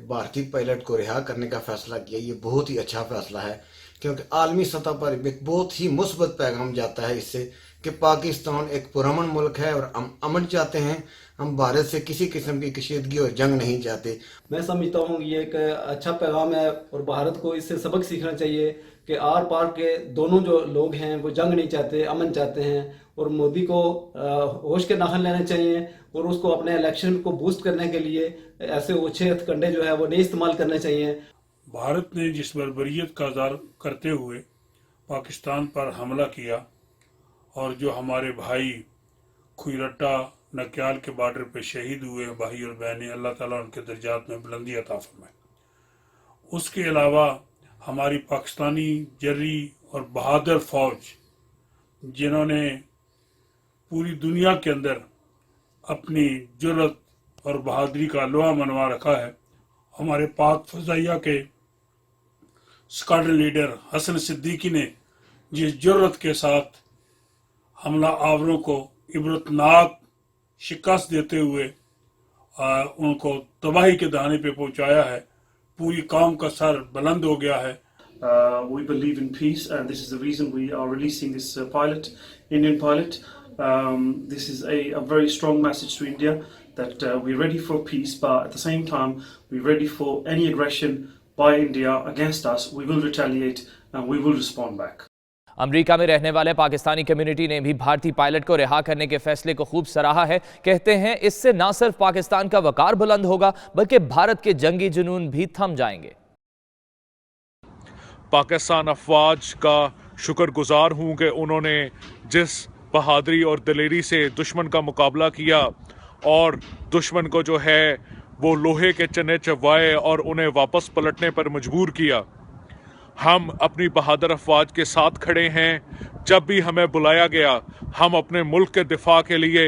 भारतीय पायलट को रिहा करने का फैसला किया, ये बहुत ही अच्छा फैसला है, क्योंकि आलमी सतह पर एक बहुत ही मुस्बत पैगाम जाता है इससे कि पाकिस्तान एक पुरअमन मुल्क है और हम अमन चाहते हैं। हम भारत से किसी किस्म की कशीदगी और जंग नहीं चाहते। मैं समझता हूँ ये एक अच्छा पैगाम है और भारत को इससे सबक सीखना चाहिए कि आर पार के दोनों जो लोग हैं वो जंग नहीं चाहते, अमन चाहते हैं, और मोदी को होश के नाखन लेने चाहिए और उसको अपने इलेक्शन को बूस्ट करने के लिए ऐसे ओछे हथकंडे जो है वो नहीं इस्तेमाल करने चाहिए। भारत ने जिस बर्बरियत का इज़हार करते हुए पाकिस्तान पर हमला किया और जो हमारे भाई खुईरट्टा नक्याल के बॉर्डर पे शहीद हुए भाई और बहनें, अल्लाह ताला उनके दर्जात में बुलंदी अता फरमाए। उसके अलावा हमारी पाकिस्तानी जर्री और बहादुर फौज, जिन्होंने पूरी दुनिया के अंदर अपनी जुर्रत और बहादुरी का लोहा मनवा रखा है। हमारे पाक फजाइया के स्क्वाड्रन लीडर हसन सिद्दीकी ने जिस जुर्रत के साथ हमला आवरों को इबरतनाक शिकस्त देते हुए उनको तबाही के दाने पे पहुंचाया है, पूरी कौम का सर बुलंद हो गया है। We believe in peace, and this is the reason we are releasing this pilot, Indian pilot. This is a very strong message to India that we're ready for peace, but at the same time, we're ready for any aggression by India against us. We will retaliate and we will respond back. America में रहने वाले Pakistani community ने भी भारतीय pilot को रिहा करने के फैसले को खूब सराहा है। कहते हैं इससे न सिर्फ पाकिस्तान का वकार बुलंद होगा बल्कि भारत के जंगी जुनून भी थम जाएंगे। पाकिस्तान अफवाज का शुक्रगुजार हूं कि उन्होंने जिस बहादुरी और दिलेरी से दुश्मन का मुकाबला किया और दुश्मन को जो है वो लोहे के चने चबवाए और उन्हें वापस पलटने पर मजबूर किया। हम अपनी बहादुर अफवाज के साथ खड़े हैं। जब भी हमें बुलाया गया हम अपने मुल्क के दिफा के लिए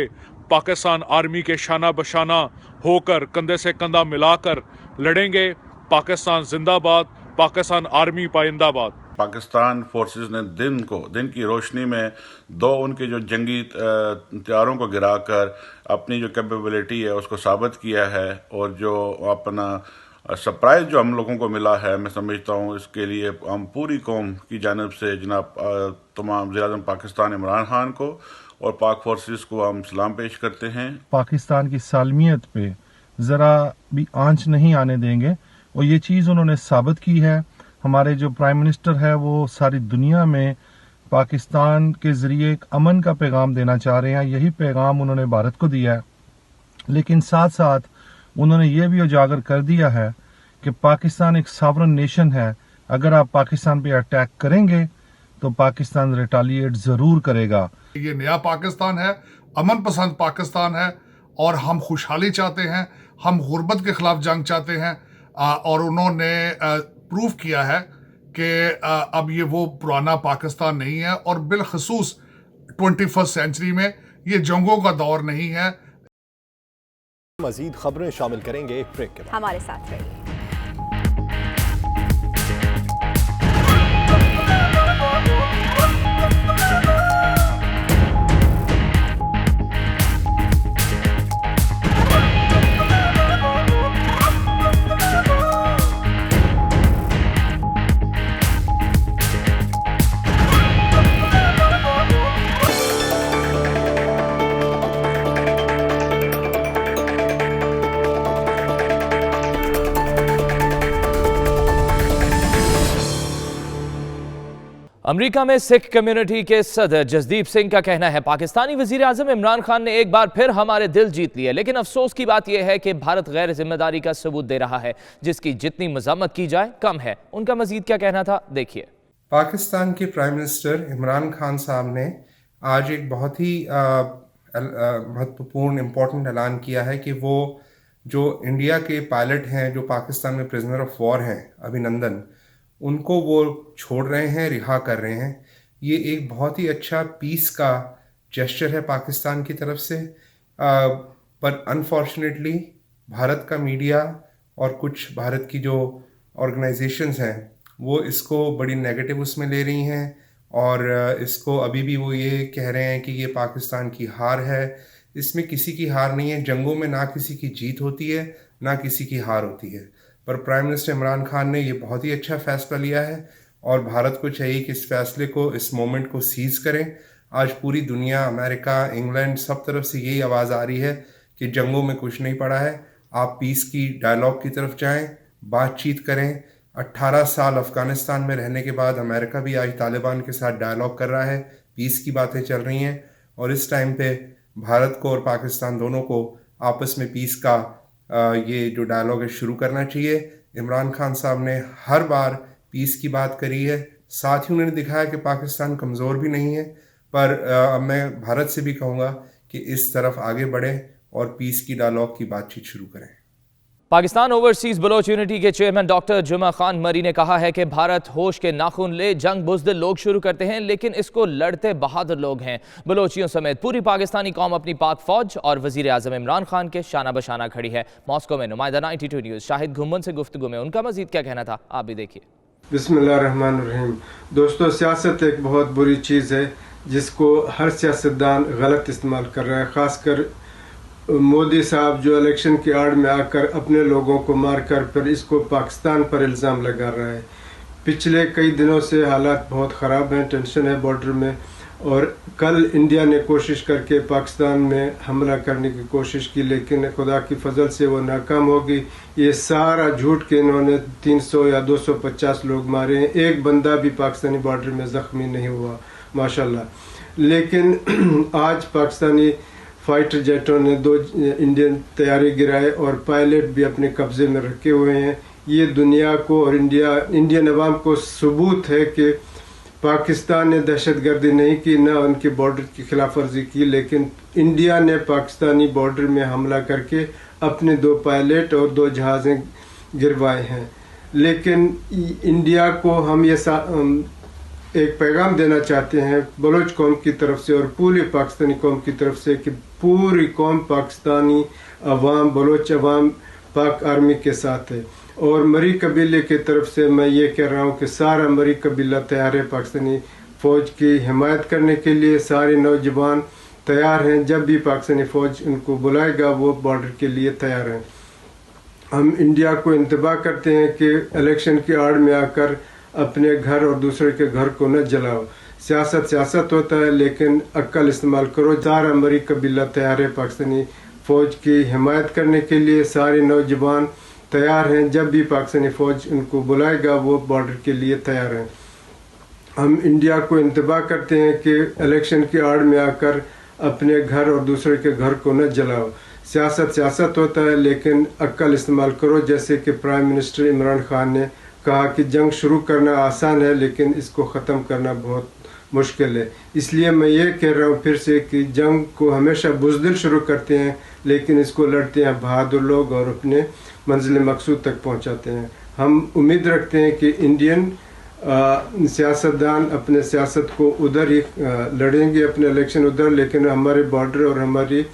पाकिस्तान आर्मी के शाना बशाना होकर कंधे से कंधा मिलाकर लड़ेंगे। पाकिस्तान जिंदाबाद, पाकिस्तान आर्मी पाइंदाबाद। पाकिस्तान फोर्सेस ने दिन की रोशनी में दो उनके जो जंगी हथियारों को गिराकर अपनी जो कैपेबिलिटी है उसको साबित किया है और जो अपना सरप्राइज़ जो हम लोगों को मिला है, मैं समझता हूँ इसके लिए हम पूरी कौम की जानिब से जनाब तमाम वज़ीर-ए-आज़म पाकिस्तान इमरान खान को और पाक फोर्सेस को हम सलाम पेश करते हैं। पाकिस्तान की सालमियत पे ज़रा भी आंच नहीं आने देंगे और ये चीज़ उन्होंने साबित की है। हमारे जो प्राइम मिनिस्टर है वो सारी दुनिया में पाकिस्तान के ज़रिए एक अमन का पैगाम देना चाह रहे हैं। यही पैगाम उन्होंने भारत को दिया है, लेकिन साथ साथ उन्होंने ये भी उजागर कर दिया है कि पाकिस्तान एक सॉवरन नेशन है। अगर आप पाकिस्तान पे अटैक करेंगे तो पाकिस्तान रिटालिएट ज़रूर करेगा। ये नया पाकिस्तान है, अमन पसंद पाकिस्तान है और हम खुशहाली चाहते हैं, हम गुर्बत के खिलाफ जंग चाहते हैं और उन्होंने प्रूव किया है कि अब ये वो पुराना पाकिस्तान नहीं है और बिलखसूस 21st सेंचुरी में ये जंगों का दौर नहीं है। मजीद खबरें शामिल करेंगे एक ब्रेक के बाद। हमारे साथ रहिए। अमेरिका में सिख कम्युनिटी के सदर जसदीप सिंह का कहना है, पाकिस्तानी वजीर आजम इमरान खान ने एक बार फिर हमारे दिल जीत लिए, लेकिन अफसोस की बात यह है कि भारत गैर जिम्मेदारी का सबूत दे रहा है, जिसकी जितनी मजामत की जाए कम है। उनका मजीद क्या कहना था, देखिए। पाकिस्तान के प्राइम मिनिस्टर इमरान खान साहब ने आज एक बहुत ही महत्वपूर्ण इम्पोर्टेंट ऐलान किया है कि वो जो इंडिया के पायलट हैं जो पाकिस्तान में प्रिजनर ऑफ वॉर हैं अभिनंदन, उनको वो छोड़ रहे हैं, रिहा कर रहे हैं। ये एक बहुत ही अच्छा पीस का जेस्चर है पाकिस्तान की तरफ से, पर अनफॉर्चुनेटली भारत का मीडिया और कुछ भारत की जो ऑर्गेनाइजेशंस हैं वो इसको बड़ी नेगेटिव उसमें ले रही हैं और इसको अभी भी वो ये कह रहे हैं कि ये पाकिस्तान की हार है। इसमें किसी की हार नहीं है। जंगों में ना किसी की जीत होती है ना किसी की हार होती है, पर प्राइम मिनिस्टर इमरान खान ने ये बहुत ही अच्छा फैसला लिया है और भारत को चाहिए कि इस फैसले को, इस मोमेंट को सीज़ करें। आज पूरी दुनिया, अमेरिका, इंग्लैंड, सब तरफ से यही आवाज़ आ रही है कि जंगों में कुछ नहीं पड़ा है, आप पीस की डायलॉग की तरफ जाएं, बातचीत करें। 18 साल अफ़गानिस्तान में रहने के बाद अमेरिका भी आज तालिबान के साथ डायलॉग कर रहा है, पीस की बातें चल रही हैं और इस टाइम पे भारत को और पाकिस्तान दोनों को आपस में पीस का ये जो डायलॉग है शुरू करना चाहिए। इमरान खान साहब ने हर बार पीस की बात करी है, साथ ही उन्होंने दिखाया कि पाकिस्तान कमज़ोर भी नहीं है, पर मैं भारत से भी कहूँगा कि इस तरफ आगे बढ़ें और पीस की डायलॉग की बातचीत शुरू करें। पाकिस्तान ओवरसीज बलोच यूनिटी के चेयरमैन डॉक्टर जुमा खान मरी ने कहा है कि भारत होश के नाखून ले जंग बुज़दिल लोग शुरू करते हैं, लेकिन इसको लड़ते बहादुर लोग हैं। बलोचियों समेत पूरी पाकिस्तानी कौम अपनी पाक फौज और वजीर आजम इमरान खान के शाना बशाना खड़ी है। मॉस्को में नुमाइंदा 92 न्यूज़ शाहिद घुम्मन से गुफ्तगू में उनका मजीद क्या कहना था, आप भी देखिए। बिस्मिल्लाहिर्रहमानिर्रहीम। दोस्तों, सियासत एक बहुत बुरी चीज़ है जिसको हर सियासतदान गलत इस्तेमाल कर रहा है। ख़ासकर मोदी साहब जो इलेक्शन की आड़ में आकर अपने लोगों को मारकर फिर इसको पाकिस्तान पर इल्ज़ाम लगा रहा है। पिछले कई दिनों से हालात बहुत ख़राब हैं, टेंशन है बॉर्डर में, और कल इंडिया ने कोशिश करके पाकिस्तान में हमला करने की कोशिश की, लेकिन खुदा की फजल से वो नाकाम हो गई। ये सारा झूठ के इन्होंने 300 या 250 लोग मारे हैं, एक बंदा भी पाकिस्तानी बॉर्डर में ज़ख्मी नहीं हुआ माशाल्लाह। लेकिन आज पाकिस्तानी फाइटर जेटों ने 2 इंडियन तैयारी गिराए और पायलट भी अपने कब्ज़े में रखे हुए हैं। ये दुनिया को और इंडियन अवाम को सबूत है कि पाकिस्तान ने दहशतगर्दी नहीं की, ना उनके बॉर्डर की खिलाफ वर्जी की, लेकिन इंडिया ने पाकिस्तानी बॉर्डर में हमला करके अपने 2 पायलट और 2 जहाज़ें गिरवाए हैं। लेकिन इंडिया को हम ये एक पैगाम देना चाहते हैं बलोच कौम की तरफ से और पूरी पाकिस्तानी कौम की तरफ से कि पूरी कौम पाकिस्तानी अवाम, बलोच अवाम पाक आर्मी के साथ है। और मरी कबीले की तरफ से मैं ये कह रहा हूँ कि सारा मरी कबीला तैयार है पाकिस्तानी फ़ौज की हिमायत करने के लिए। सारे नौजवान तैयार हैं, जब भी पाकिस्तानी फ़ौज उनको बुलाएगा वो बॉर्डर के लिए तैयार हैं। हम इंडिया को इंतबाह करते हैं कि इलेक्शन की आड़ में आकर अपने घर और दूसरे के घर को न जलाओ। सियासत सियासत होता है, लेकिन अक्ल इस्तेमाल करो। सारा अमरीकी कबीला तैयार है पाकिस्तानी फ़ौज की हिमायत करने के लिए। सारे नौजवान तैयार हैं, जब भी पाकिस्तानी फ़ौज उनको बुलाएगा वो बॉर्डर के लिए तैयार हैं। हम इंडिया को इंतबाह करते हैं कि इलेक्शन की आड़ में आकर अपने घर और दूसरे के घर को न जलाओ। सियासत सियासत होता है, लेकिन अक्ल इस्तेमाल करो। जैसे कि प्राइम मिनिस्टर इमरान खान ने कहा कि जंग शुरू करना आसान है, लेकिन इसको ख़त्म करना बहुत मुश्किल है। इसलिए मैं ये कह रहा हूँ फिर से कि जंग को हमेशा बुज़दिल शुरू करते हैं, लेकिन इसको लड़ते हैं बहादुर लोग और अपने मंजिल मकसूद तक पहुँचाते हैं। हम उम्मीद रखते हैं कि इंडियन सियासतदान अपने सियासत को उधर ही लड़ेंगे, अपने इलेक्शन उधर, लेकिन हमारे बॉर्डर और हमारी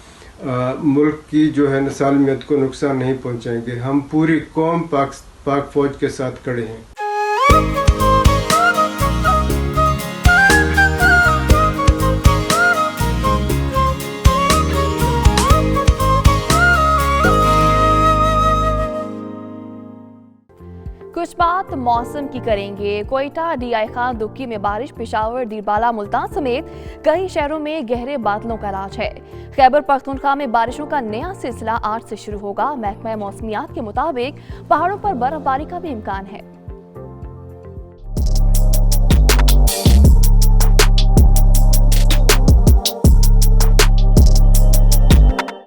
मुल्क की जो है सालमियत को नुकसान नहीं पहुंचाएंगे। हम पूरी कौम पाक फौज के साथ खड़े हैं। कुछ बात मौसम की करेंगे। कोयटा, डीआई खान, दुक्की में बारिश, पेशावर, दीरबाला, मुल्तान समेत कई शहरों में गहरे बादलों का राज है। खैबर पख्तूनख्वा में बारिशों का नया सिलसिला आज से शुरू होगा। महकमा मौसमियात के मुताबिक पहाड़ों पर बर्फबारी का भी इम्कान है।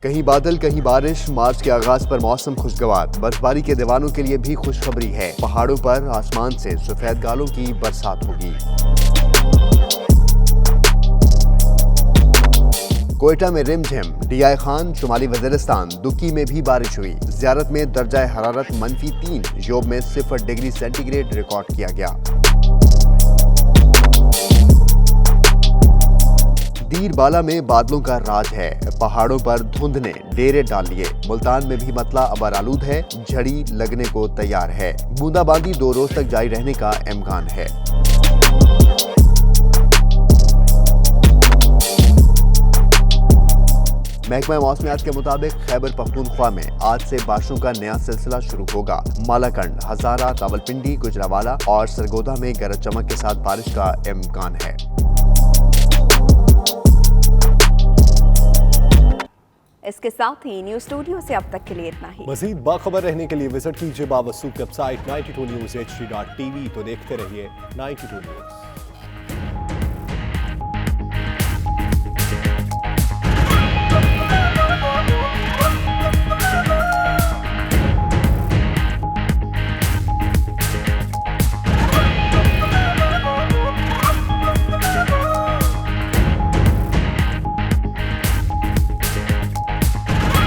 कहीं बादल कहीं बारिश। मार्च के आगाज पर मौसम खुशगवार। बर्फबारी के दीवानों के लिए भी खुशखबरी है। पहाड़ों पर आसमान से सफेद गालों की बरसात होगी। कोयटा में रिमझिम, डीआई खान, शुमाली वजीरिस्तान, दुक्की में भी बारिश हुई। ज़ियारत में दर्जा हरारत -3, योब में 0 डिग्री सेंटीग्रेड रिकॉर्ड किया गया। दीरबाला में बादलों का राज है। पहाड़ों पर धुंध ने डेरे डाल लिए। मुल्तान में भी मतला अबर आलूद है, झड़ी लगने को तैयार है। बूंदाबांदी 2 रोज तक जारी रहने का इम्कान है। महकमा मौसमियात के मुताबिक खैबर पख्तूनख्वा में आज से बारिशों का नया सिलसिला शुरू होगा। मालाकंड, हजारा, रावलपिंडी, गुजरावाला और सरगोदा में गरज चमक के साथ बारिश का इम्कान है। इसके साथ ही न्यूज स्टूडियो से अब तक के लिए इतना ही। मजीद बाखबर रहने के लिए विजिट कीजिए बावसूख वेबसाइट 92newshd.tv। तो देखते रहिए 92 न्यूज।